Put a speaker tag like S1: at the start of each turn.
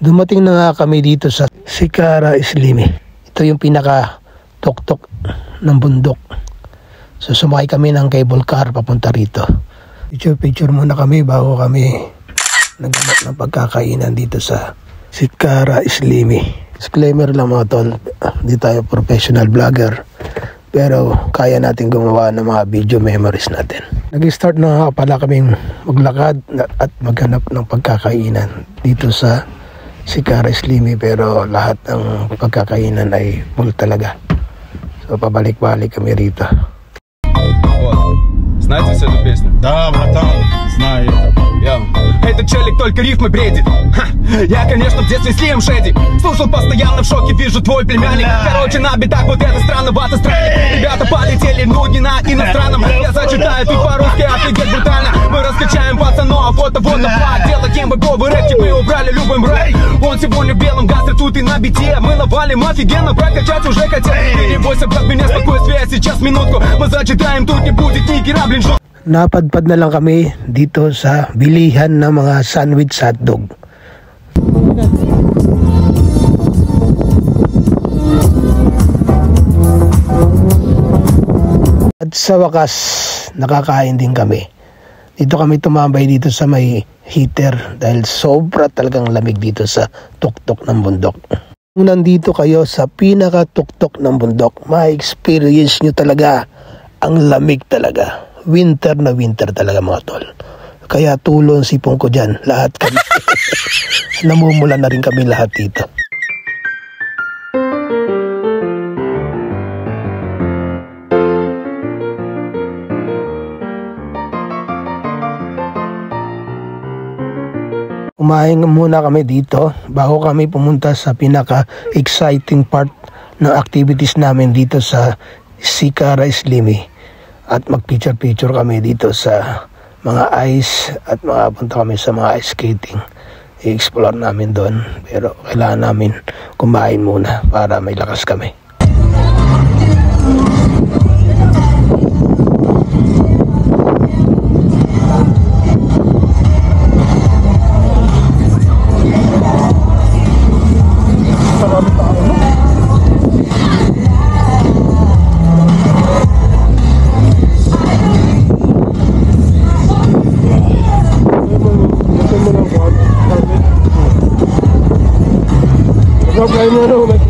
S1: Dumating na nga kami dito sa Sikara Islimi. Ito yung pinaka-tuktok ng bundok. So sumakay kami ng cable car papunta rito. Picture muna kami bago kami naghanap ng pagkakainan dito sa Sikara Islimi. Disclaimer lang mga tol, hindi tayo professional vlogger. Pero kaya natin gumawa ng mga video memories natin. Nag-start na pala kaming maglakad at maghanap ng pagkakainan dito sa Sikara Islimi, pero lahat ng pagkakainan ay full talaga. So пабalik-бalik ками рито.
S2: Знаете всю эту песню?
S3: Да, братан, знаю.
S2: Этот челик только рифмы бредит. Я, конечно, в детстве слим шеди. Слушал постоянно в шоке, вижу твой племянник. Короче, на битах вот это странновато странник. Ребята полетели, ну не на иностранном. Я зачитаю тут по-русски, офигеть брутально. Мы раскачаем пацанов, фото, флаг. Делаем боговый рэпчик, мы убрали любой мрак. Он сегодня в белом газе, тут и на бите. Мы навалим офигенно, прокачать уже хотят. Не бойся, брат, меня спокой, связь, сейчас минутку. Мы зачитаем, тут не будет ни гера, блин, жо.
S1: Napadpad na lang kami dito sa bilihan ng mga sandwich hotdog. At sa wakas, nakakain din kami. Dito kami tumambay dito sa may heater dahil sobra talagang lamig dito sa tuktok ng bundok. Kung nandito kayo sa pinaka-tuktok ng bundok, ma-experience nyo talaga ang lamig talaga. Winter na winter talaga mga tol. Kaya tulong sipong ko dyan. Lahat kami. Namumula na rin kami lahat dito. Kumain muna kami dito bago kami pumunta sa pinaka-exciting part ng activities namin dito sa Sikara Islimi. At mag-picture kami dito sa mga ice at punta kami sa mga ice skating. I-explore namin doon. Pero kailangan namin kumain muna para may lakas kami.
S3: Problema não, mas